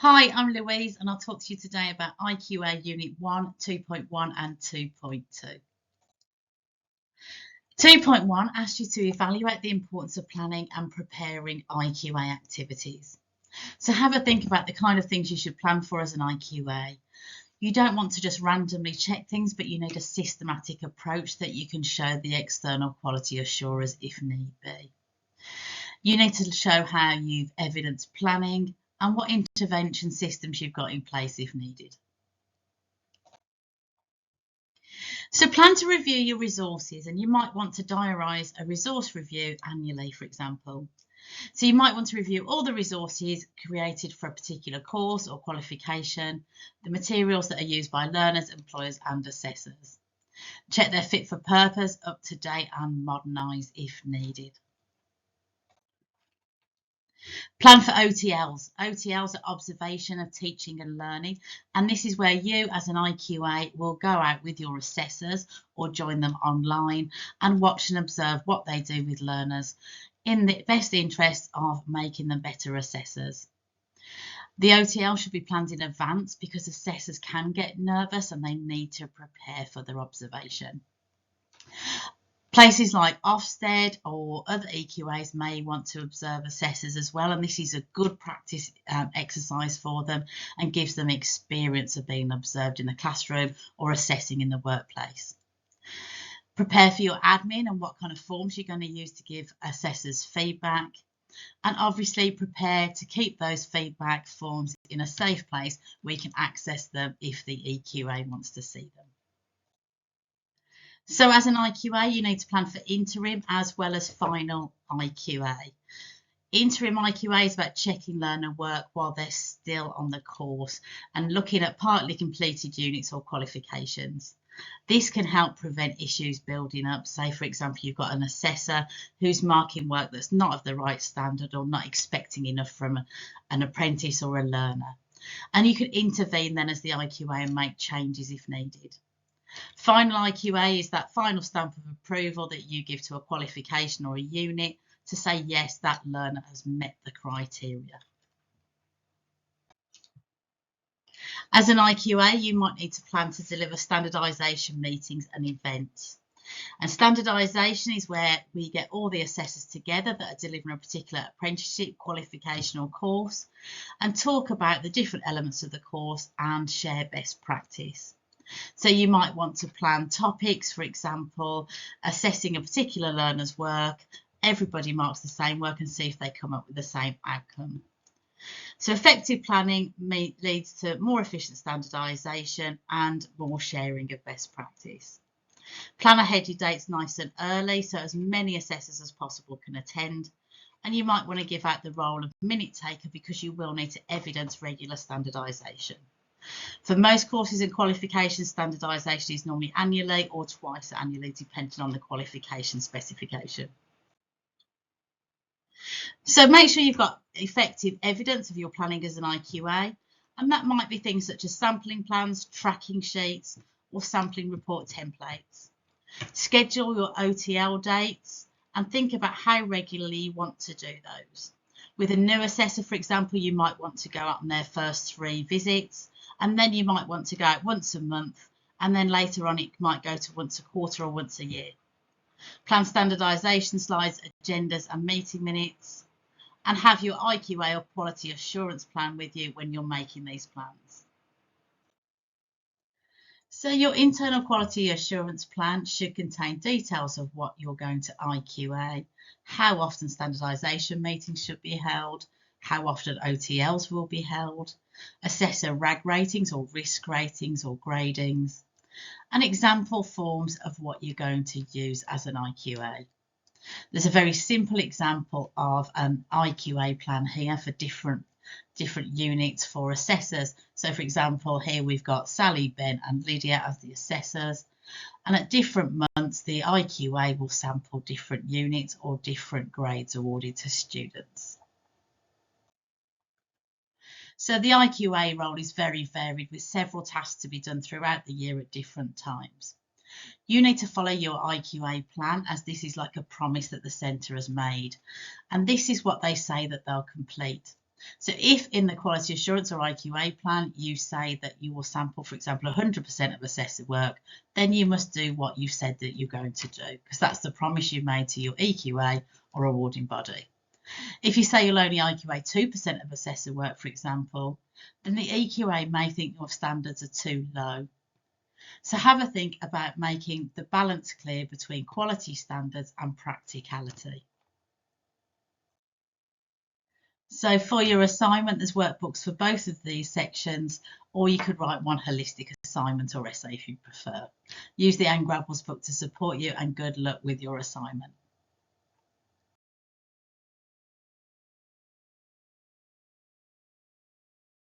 Hi, I'm Louise and I'll talk to you today about IQA Unit 1, 2.1 and 2.2. 2.1 asks you to evaluate the importance of planning and preparing IQA activities. So have a think about the kind of things you should plan for as an IQA. You don't want to just randomly check things, but you need a systematic approach that you can show the external quality assurers if need be. You need to show how you've evidenced planning and what intervention systems you've got in place if needed. So plan to review your resources, and you might want to diarise a resource review annually, for example. So you might want to review all the resources created for a particular course or qualification, the materials that are used by learners, employers and assessors. Check they're fit for purpose, up to date and modernised if needed. Plan for OTLs. OTLs are observation of teaching and learning, and this is where you as an IQA will go out with your assessors or join them online and watch and observe what they do with learners in the best interest of making them better assessors. The OTL should be planned in advance because assessors can get nervous and they need to prepare for their observation. Places like Ofsted or other EQAs may want to observe assessors as well, and this is a good practice exercise for them and gives them experience of being observed in the classroom or assessing in the workplace. Prepare for your admin and what kind of forms you're going to use to give assessors feedback, and obviously prepare to keep those feedback forms in a safe place where you can access them if the EQA wants to see them. So as an IQA, you need to plan for interim as well as final IQA. Interim IQA is about checking learner work while they're still on the course and looking at partly completed units or qualifications. This can help prevent issues building up. Say, for example, you've got an assessor who's marking work that's not of the right standard or not expecting enough from an apprentice or a learner. And you can intervene then as the IQA and make changes if needed. Final IQA is that final stamp of approval that you give to a qualification or a unit to say, yes, that learner has met the criteria. As an IQA, you might need to plan to deliver standardization meetings and events. And standardization is where we get all the assessors together that are delivering a particular apprenticeship, qualification or course and talk about the different elements of the course and share best practice. So you might want to plan topics, for example, assessing a particular learner's work. Everybody marks the same work and see if they come up with the same outcome. So effective planning leads to more efficient standardisation and more sharing of best practice. Plan ahead your dates nice and early so as many assessors as possible can attend. And you might want to give out the role of minute taker because you will need to evidence regular standardisation. For most courses and qualifications, standardisation is normally annually or twice annually, depending on the qualification specification. So make sure you've got effective evidence of your planning as an IQA, and that might be things such as sampling plans, tracking sheets, or sampling report templates. Schedule your OTL dates and think about how regularly you want to do those. With a new assessor, for example, you might want to go out on their first 3 visits, and then you might want to go out once a month, and then later on it might go to once a quarter or once a year. Plan standardisation slides, agendas and meeting minutes, and have your IQA or quality assurance plan with you when you're making these plans. So your internal quality assurance plan should contain details of what you're going to IQA, how often standardisation meetings should be held, how often OTLs will be held, assessor RAG ratings or risk ratings or gradings, and example forms of what you're going to use as an IQA. There's a very simple example of an IQA plan here for different units for assessors. So for example, here we've got Sally, Ben and Lydia as the assessors, and at different months the IQA will sample different units or different grades awarded to students. So the IQA role is very varied with several tasks to be done throughout the year at different times. You need to follow your IQA plan as this is like a promise that the centre has made, and this is what they say that they'll complete. So if in the quality assurance or IQA plan you say that you will sample, for example, 100% of assessor work, then you must do what you said that you're going to do, because that's the promise you made to your EQA or awarding body. If you say you'll only IQA 2% of assessor work, for example, then the EQA may think your standards are too low. So have a think about making the balance clear between quality standards and practicality. So for your assignment, there's workbooks for both of these sections, or you could write one holistic assignment or essay if you prefer. Use the Anne Grabbles book to support you, and good luck with your assignment.